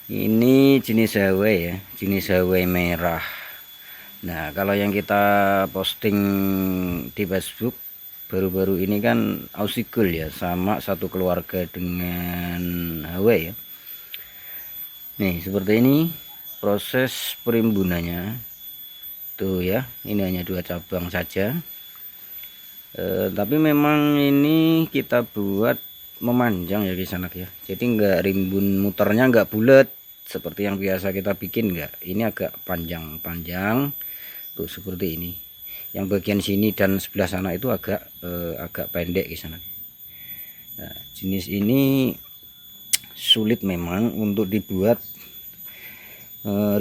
Ini jenis Hawai ya, jenis Hawai merah. Nah, kalau yang kita posting di Facebook baru-baru ini kan Ausikul ya, sama satu keluarga dengan Hawai ya. Nih, seperti ini proses perimbunannya. Tuh ya, ini hanya 2 cabang saja. Tapi memang ini kita buat memanjang ya kisanak ya, jadi enggak rimbun, muternya enggak bulat seperti yang biasa kita bikin, enggak. Ini agak panjang-panjang tuh seperti ini. Yang bagian sini dan sebelah sana itu agak pendek kisanak. Nah, jenis ini sulit memang untuk dibuat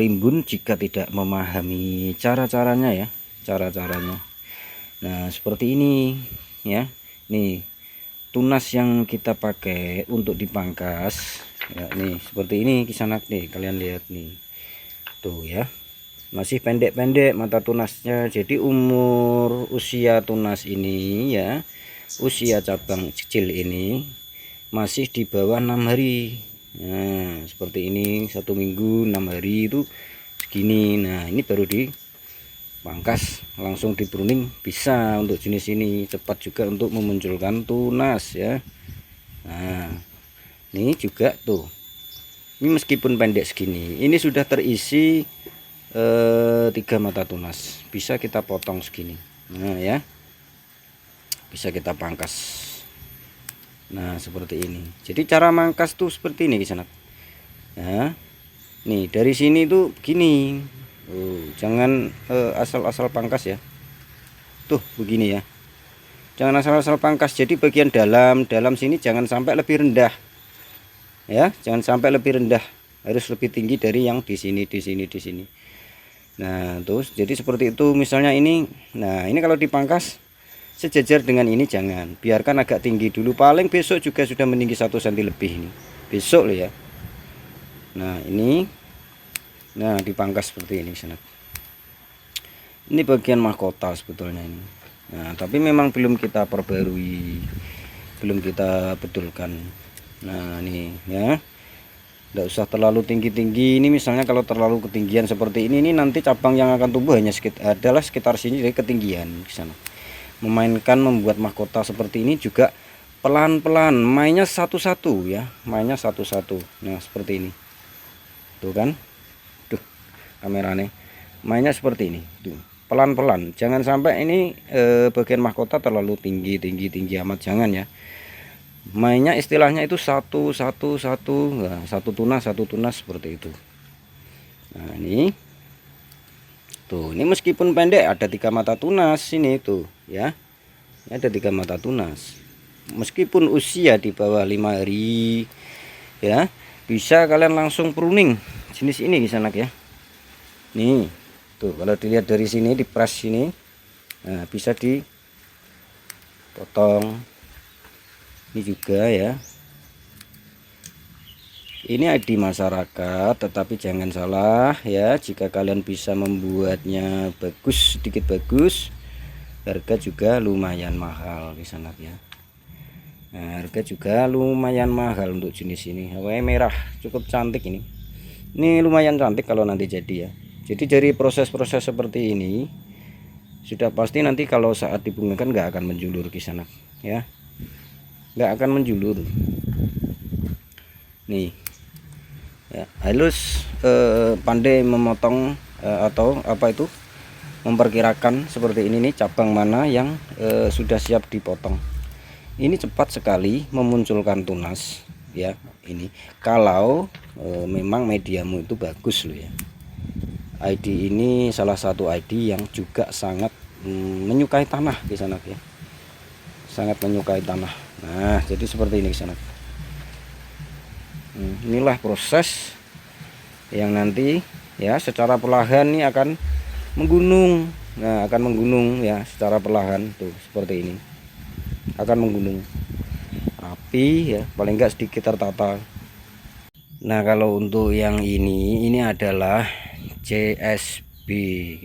rimbun jika tidak memahami cara-caranya ya, cara-caranya. Nah, seperti ini ya. Nih, tunas yang kita pakai untuk dipangkas ya, nih seperti ini kisanak nih, kalian lihat nih. Tuh ya. Masih pendek-pendek mata tunasnya. Jadi usia tunas ini ya, usia cabang kecil ini masih di bawah 6 hari. Nah, seperti ini, 1 minggu 6 hari itu segini. Nah, ini baru dipangkas, langsung di pruning bisa untuk jenis ini, cepat juga untuk memunculkan tunas ya. Nah, ini juga tuh, ini meskipun pendek segini, ini sudah terisi 3 mata tunas, bisa kita potong segini. Nah ya, bisa kita pangkas. Nah seperti ini. Jadi cara mangkas tuh seperti ini kisanak. Nah, nih dari sini tuh gini. Jangan asal-asal pangkas ya. Tuh begini ya. Jangan asal-asal pangkas. Jadi bagian dalam sini jangan sampai lebih rendah. Ya, jangan sampai lebih rendah. Harus lebih tinggi dari yang di sini. Nah, terus jadi seperti itu misalnya ini. Nah, ini kalau dipangkas sejajar dengan ini jangan, biarkan agak tinggi dulu, paling besok juga sudah meninggi 1 cm lebih ini besok loh ya. Nah ini, nah dipangkas seperti ini sana. Ini bagian mahkota sebetulnya ini. Nah tapi memang belum kita perbarui, belum kita betulkan. Nah ini ya, tidak usah terlalu tinggi-tinggi. Ini misalnya kalau terlalu ketinggian seperti ini nanti cabang yang akan tumbuh hanya sekitar sini, dari ketinggian di sana. Memainkan, membuat mahkota seperti ini juga pelan-pelan, mainnya satu-satu ya, mainnya satu-satu. Nah seperti ini tuh kan, tuh kameranya, mainnya seperti ini tuh, pelan-pelan, jangan sampai ini bagian mahkota terlalu tinggi amat, jangan ya. Mainnya istilahnya itu satu, nah, satu tunas seperti itu. Nah ini tuh, ini meskipun pendek ada 3 mata tunas ini tuh ya. Ini ada 3 mata tunas. Meskipun usia di bawah 5 hari ya, bisa kalian langsung pruning jenis ini di sana ya. Nih, tuh kalau dilihat dari sini, di press sini. Nah, bisa dipotong. Ini juga ya. Ini ID masyarakat, tetapi jangan salah ya, jika kalian bisa membuatnya bagus, sedikit bagus, harga juga lumayan mahal di sana ya. Nah, harga juga lumayan mahal untuk jenis ini. Hawai merah cukup cantik ini. Ini lumayan cantik kalau nanti jadi ya. Jadi dari proses-proses seperti ini sudah pasti nanti kalau saat dibungakan nggak akan menjulur di sana ya, nggak akan menjulur. Nih ya, halus, pandai memotong atau apa itu, memperkirakan seperti ini nih, cabang mana yang sudah siap dipotong. Ini cepat sekali memunculkan tunas ya. Ini kalau memang mediamu itu bagus loh ya. ID ini salah satu ID yang juga sangat menyukai tanah di sana ya, sangat menyukai tanah. Nah jadi seperti ini di sana. Inilah proses yang nanti ya secara perlahan ini akan menggunung. Nah akan menggunung ya secara perlahan tuh seperti ini, akan menggunung rapi ya, paling enggak sedikit tertata. Nah kalau untuk yang ini adalah CSB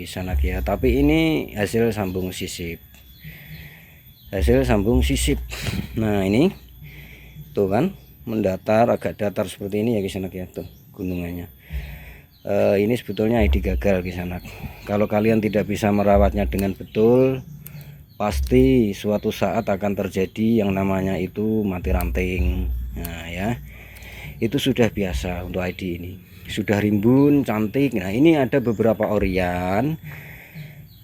kisanak ya, tapi ini hasil sambung sisip, Nah ini tuh kan mendatar, agak datar seperti ini ya kisanak ya tuh. gunungannya. Ini sebetulnya ID gagal kisanak. Kalau kalian tidak bisa merawatnya dengan betul, pasti suatu saat akan terjadi yang namanya itu mati ranting. Nah ya, itu sudah biasa untuk ID ini. Sudah rimbun cantik. Nah ini ada beberapa orian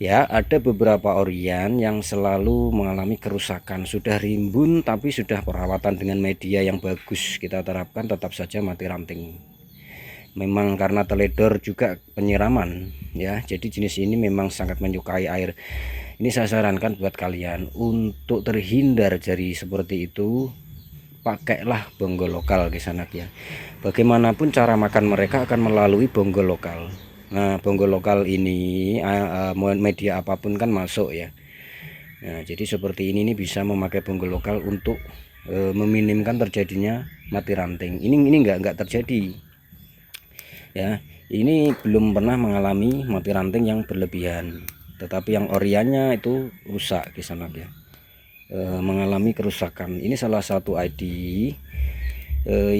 ya, ada beberapa orian yang selalu mengalami kerusakan. Sudah rimbun tapi sudah perawatan dengan media yang bagus kita terapkan, tetap saja mati ranting. Memang karena teledor juga penyiraman ya, jadi jenis ini memang sangat menyukai air. Ini saya sarankan buat kalian untuk terhindar dari seperti itu, pakailah bonggol lokal ke sana ya. Bagaimanapun cara makan mereka akan melalui bonggol lokal. Nah bonggol lokal ini media apapun kan masuk ya. Nah jadi seperti ini bisa memakai bonggol lokal untuk meminimkan terjadinya mati ranting. Ini enggak terjadi ya. Ini belum pernah mengalami mati ranting yang berlebihan, tetapi yang oriannya itu rusak di sana ya, mengalami kerusakan. Ini salah satu ID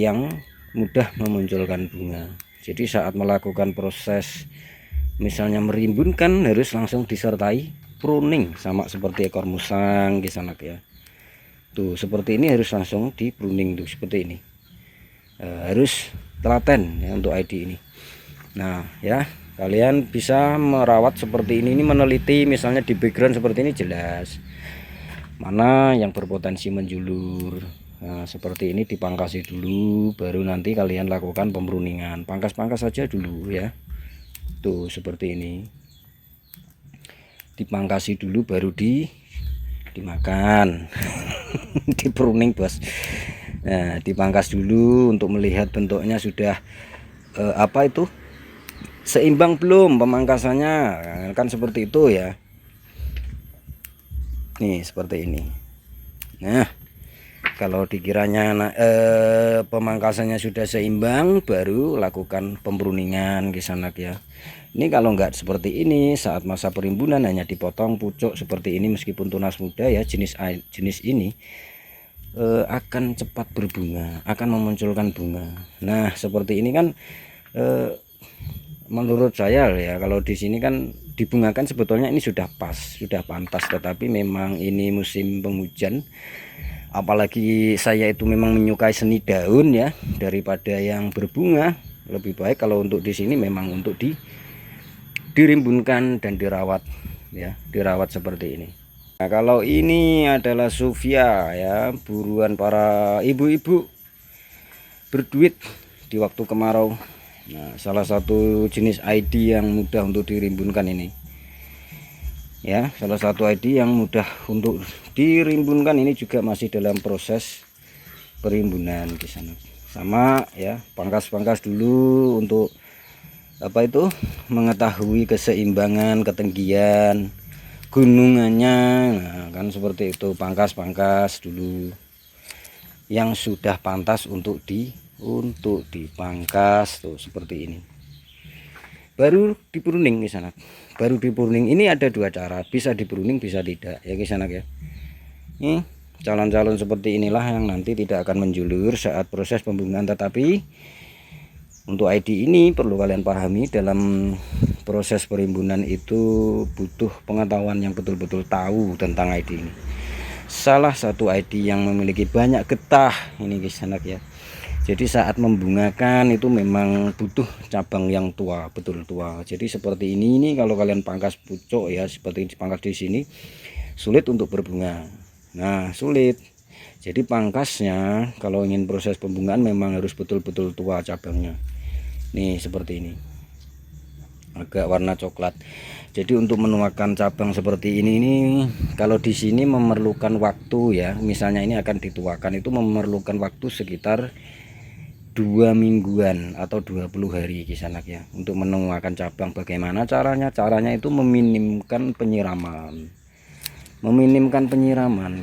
yang mudah memunculkan bunga. Jadi saat melakukan proses misalnya merimbunkan harus langsung disertai pruning, sama seperti ekor musang di sana ya. Tuh seperti ini harus langsung di pruning tuh seperti ini. Harus telaten ya untuk ID ini. Nah ya, kalian bisa merawat seperti ini meneliti misalnya di background seperti ini, jelas mana yang berpotensi menjulur. Nah seperti ini dipangkasi dulu, baru nanti kalian lakukan pembruningan. Pangkas-pangkas saja dulu ya. Tuh seperti ini, dipangkasi dulu baru dimakan. Di pruning bos. Nah dipangkas dulu untuk melihat bentuknya sudah apa itu seimbang belum pemangkasannya, kan seperti itu ya. Nih seperti ini. Nah kalau dikiranya pemangkasannya sudah seimbang, baru lakukan pembruningan ke sana ya. Ini kalau enggak seperti ini, saat masa perimbunan hanya dipotong pucuk seperti ini, meskipun tunas muda ya, jenis ini akan cepat berbunga, akan memunculkan bunga. Nah seperti ini kan menurut saya ya, kalau di sini kan dibungakan sebetulnya ini sudah pas, sudah pantas, tetapi memang ini musim penghujan, apalagi saya itu memang menyukai seni daun ya daripada yang berbunga. Lebih baik kalau untuk di sini memang untuk dirimbunkan dan dirawat ya, dirawat seperti ini. Nah kalau ini adalah Sofia ya, buruan para ibu-ibu berduit di waktu kemarau. Nah salah satu jenis ID yang mudah untuk dirimbunkan ini ya, salah satu ID yang mudah untuk dirimbunkan. Ini juga masih dalam proses perimbunan di sana. Sama ya, pangkas-pangkas dulu untuk apa itu, mengetahui keseimbangan ketinggian gunungannya. Nah kan seperti itu, pangkas-pangkas dulu yang sudah pantas untuk dipangkas tuh seperti ini, baru dipruning di sana. Baru dipruning ini ada dua cara, bisa dipruning bisa tidak ya ke sana ya. Ini calon-calon seperti inilah yang nanti tidak akan menjulur saat proses pembungaan. Tetapi untuk ID ini perlu kalian pahami, dalam proses perimbunan itu butuh pengetahuan yang betul-betul tahu tentang ID ini. Salah satu ID yang memiliki banyak getah ini guys anak ya. Jadi saat membungakan itu memang butuh cabang yang tua, betul tua. Jadi seperti ini kalau kalian pangkas pucuk ya, seperti dipangkas di sini, sulit untuk berbunga. Nah sulit. Jadi pangkasnya kalau ingin proses pembungaan memang harus betul-betul tua cabangnya. Nih seperti ini, agak warna coklat. Jadi untuk menuakan cabang seperti ini kalau di sini memerlukan waktu ya. Misalnya ini akan dituakan, itu memerlukan waktu sekitar 2 mingguan atau 20 hari kisanak ya untuk menuakan cabang. Bagaimana caranya? Caranya itu meminimkan penyiraman,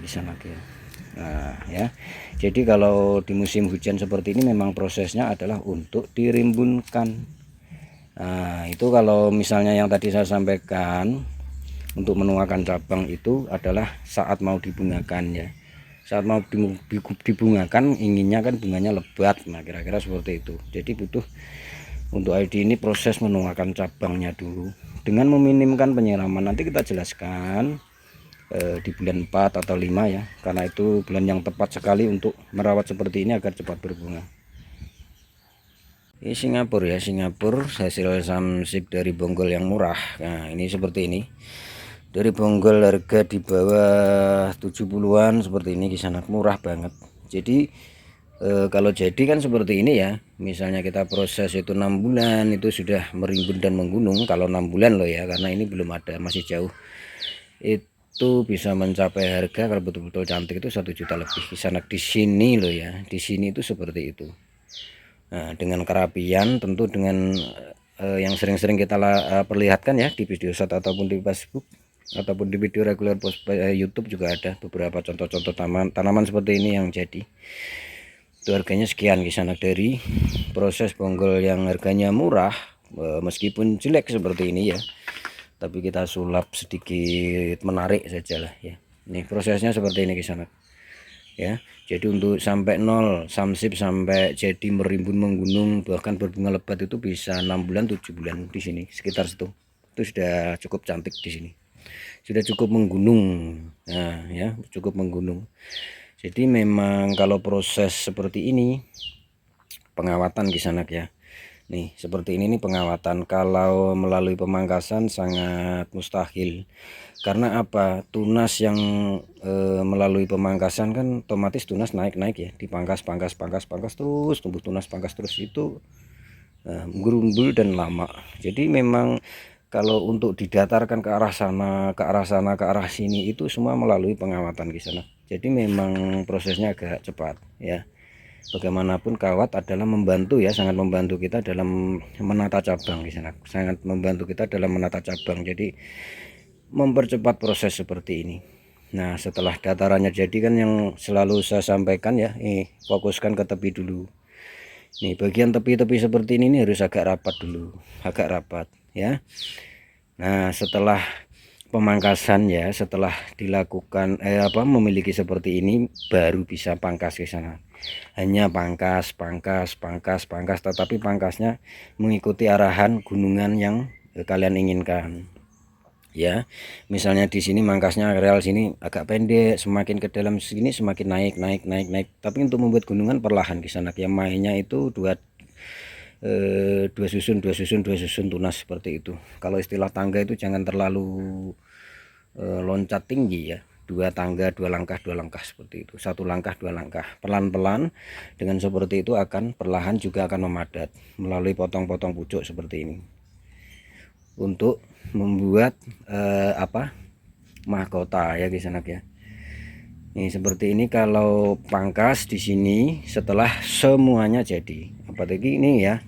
kisanak ya. Nah ya, jadi kalau di musim hujan seperti ini memang prosesnya adalah untuk dirimbunkan. Nah itu kalau misalnya yang tadi saya sampaikan untuk menuakan cabang itu adalah saat mau dibungakan ya. saat mau dibungakan inginnya kan bunganya lebat. Nah kira-kira seperti itu. Jadi butuh untuk ID ini proses menuakan cabangnya dulu dengan meminimkan penyiraman. Nanti kita jelaskan di bulan 4 atau 5 ya, karena itu bulan yang tepat sekali untuk merawat seperti ini agar cepat berbunga. Ini Singapura ya, Singapura hasil samsip dari bonggol yang murah. Nah ini seperti ini, dari bonggol harga di bawah 70-an seperti ini, kisaran murah banget. Jadi kalau jadi kan seperti ini ya, misalnya kita proses itu 6 bulan itu sudah merimbun dan menggunung. Kalau 6 bulan loh ya, karena ini belum ada, masih jauh, itu bisa mencapai harga kalau betul-betul cantik itu 1 juta lebih kisaran di sini loh ya. Di sini itu seperti itu. Nah dengan kerapian, tentu dengan yang sering-sering kita perlihatkan ya di video shot ataupun di Facebook ataupun di video reguler post YouTube juga ada beberapa contoh-contoh tanaman seperti ini yang jadi. Itu harganya sekian kisaran dari proses bonggol yang harganya murah, meskipun jelek seperti ini ya, tapi kita sulap sedikit menarik saja lah ya. Ini prosesnya seperti ini kisaran ya. Jadi untuk sampai 0 samsip sampai jadi merimbun menggunung bahkan berbunga lebat itu bisa 6 bulan 7 bulan di sini, sekitar situ. Itu sudah cukup cantik di sini, sudah cukup menggunung. Nah ya, cukup menggunung. Jadi memang kalau proses seperti ini pengawatan kisanak ya. Nih seperti ini nih pengawatan. Kalau melalui pemangkasan sangat mustahil. Karena apa? Tunas yang melalui pemangkasan kan otomatis tunas naik-naik ya, dipangkas terus, tumbuh tunas pangkas terus, itu gerumbul dan lama. Jadi memang kalau untuk didatarkan ke arah sana, ke arah sana, ke arah sini itu semua melalui pengawatan di sana. Jadi memang prosesnya agak cepat ya. Bagaimanapun kawat adalah membantu ya, sangat membantu kita dalam menata cabang di sana. Sangat membantu kita dalam menata cabang. Jadi mempercepat proses seperti ini. Nah, setelah datarannya jadi kan yang selalu saya sampaikan ya, fokuskan ke tepi dulu. Nih bagian tepi-tepi seperti ini harus agak rapat dulu, agak rapat ya. Nah setelah pemangkasan ya, setelah dilakukan memiliki seperti ini baru bisa pangkas ke sana. Hanya pangkas, tetapi pangkasnya mengikuti arahan gunungan yang kalian inginkan. Ya, misalnya di sini mangkasnya areal sini agak pendek, semakin ke dalam sini semakin naik. Tapi untuk membuat gunungan perlahan ke sana. Ya mainnya itu dua susun tunas seperti itu. Kalau istilah tangga itu jangan terlalu loncat tinggi ya, 2 tangga 2 langkah seperti itu, 1 langkah 2 langkah, pelan-pelan. Dengan seperti itu akan perlahan juga akan memadat melalui potong-potong pucuk seperti ini untuk membuat mahkota ya guys anak ya. Ini seperti ini kalau pangkas di sini setelah semuanya jadi. Apalagi ini ya,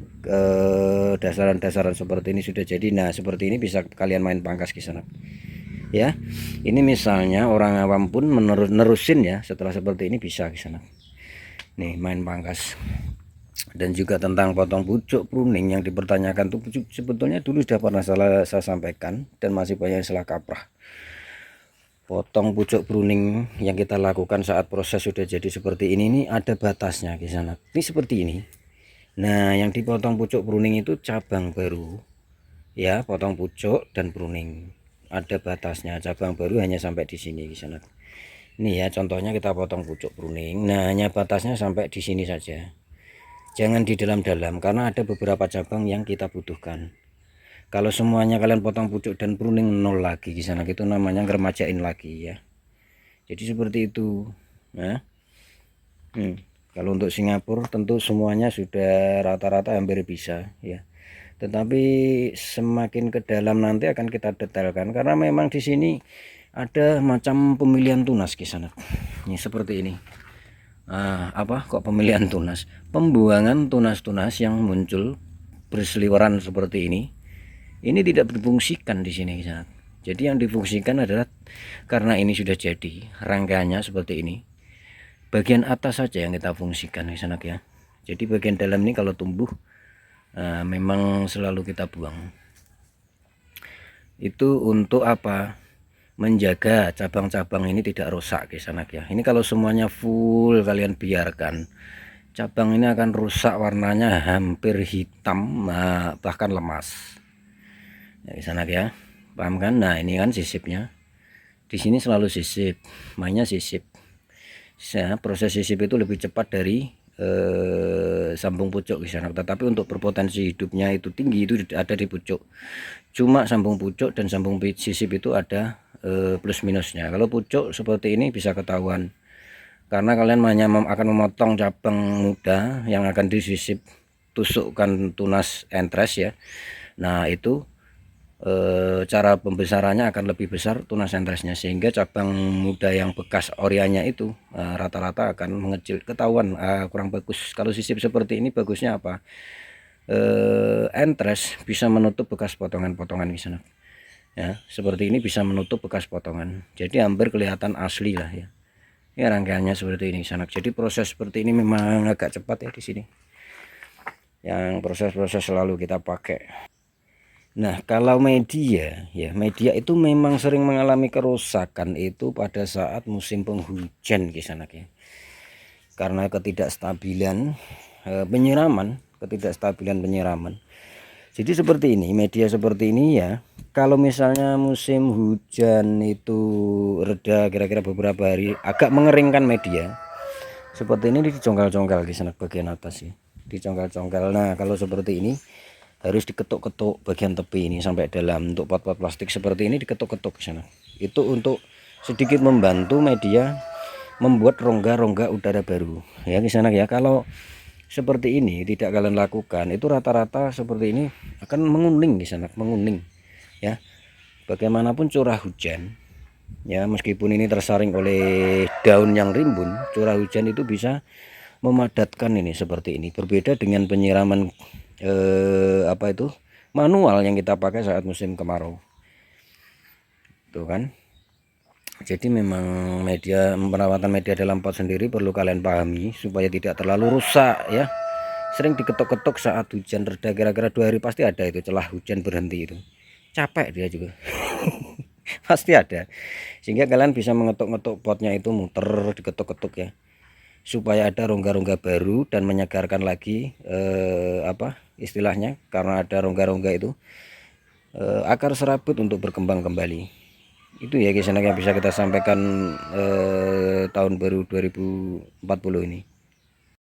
dasaran-dasaran seperti ini sudah jadi. Nah seperti ini bisa kalian main pangkas di sana ya. Ini misalnya orang awam pun nerusin ya, setelah seperti ini bisa di sana nih main pangkas. Dan juga tentang potong pucuk pruning yang dipertanyakan tuh, sebetulnya dulu sudah pernah saya sampaikan dan masih banyak yang salah kaprah. Potong pucuk pruning yang kita lakukan saat proses sudah jadi seperti ini ada batasnya di sana. Ini seperti ini. Nah yang dipotong pucuk pruning itu cabang baru ya, potong pucuk dan pruning ada batasnya. Cabang baru hanya sampai di sini di sana. Ini ya contohnya kita potong pucuk pruning. Nah hanya batasnya sampai di sini saja, jangan di dalam-dalam karena ada beberapa cabang yang kita butuhkan. Kalau semuanya kalian potong pucuk dan pruning nol lagi di sana, itu namanya ngeremajain lagi ya. Jadi seperti itu. Nah, kalau untuk Singapura tentu semuanya sudah rata-rata hampir bisa ya. Tetapi semakin ke dalam nanti akan kita detailkan karena memang di sini ada macam pemilihan tunas di sana. Ini seperti ini. Kok pemilihan tunas? Pembuangan tunas-tunas yang muncul berseliweran seperti ini tidak difungsikan di sini. Jadi yang difungsikan adalah karena ini sudah jadi rangkaiannya seperti ini, bagian atas saja yang kita fungsikan di sana ya. Jadi bagian dalam ini kalau tumbuh memang selalu kita buang. Itu untuk apa? menjaga cabang-cabang ini tidak rusak guys anak ya. Ini kalau semuanya full kalian biarkan, cabang ini akan rusak, warnanya hampir hitam, bahkan lemas ya guys anak ya, paham kan? Nah ini kan sisipnya, di sini selalu sisip, mainnya sisip. Proses sisip itu lebih cepat dari sambung pucuk guys anak, tetapi untuk berpotensi hidupnya itu tinggi itu ada di pucuk. Cuma sambung pucuk dan sambung sisip itu ada plus minusnya. Kalau pucuk seperti ini bisa ketahuan karena kalian hanya akan memotong cabang muda yang akan disisip tusukkan tunas entres ya. Nah itu cara pembesarannya akan lebih besar tunas entresnya, sehingga cabang muda yang bekas orianya itu rata-rata akan mengecil, ketahuan kurang bagus. Kalau sisip seperti ini bagusnya apa? Entres bisa menutup bekas potongan-potongan di sana ya, seperti ini bisa menutup bekas potongan, jadi hampir kelihatan asli lah ya. Ya rangkaiannya seperti ini sanak. Jadi proses seperti ini memang agak cepat ya di sini, yang proses-proses selalu kita pakai. Nah kalau media ya, media itu memang sering mengalami kerusakan itu pada saat musim penghujan di sana ya, karena ketidakstabilan penyiraman. Jadi seperti ini, media seperti ini ya, kalau misalnya musim hujan itu reda kira-kira beberapa hari, agak mengeringkan media seperti ini, dicongkel-congkel di sana bagian atas ya, dicongkel-congkel. Nah kalau seperti ini harus diketuk-ketuk bagian tepi ini sampai dalam. Untuk pot-pot plastik seperti ini diketuk-ketuk di sana, itu untuk sedikit membantu media membuat rongga-rongga udara baru ya di sana ya. Kalau seperti ini tidak kalian lakukan, itu rata-rata seperti ini akan menguning di sana, menguning ya. Bagaimanapun curah hujan ya, meskipun ini tersaring oleh daun yang rimbun, curah hujan itu bisa memadatkan ini seperti ini. Berbeda dengan penyiraman apa itu manual yang kita pakai saat musim kemarau tuh kan. Jadi memang perawatan media dalam pot sendiri perlu kalian pahami supaya tidak terlalu rusak ya. Sering diketuk-ketuk saat hujan reda, kira-kira 2 hari pasti ada itu celah hujan berhenti, itu capek dia juga pasti ada, sehingga kalian bisa mengetuk-ngetuk potnya itu, muter diketuk-ketuk ya, supaya ada rongga-rongga baru dan menyegarkan lagi apa istilahnya, karena ada rongga-rongga itu akar serabut untuk berkembang kembali. Itu ya guys yang bisa kita sampaikan tahun baru 2040 ini.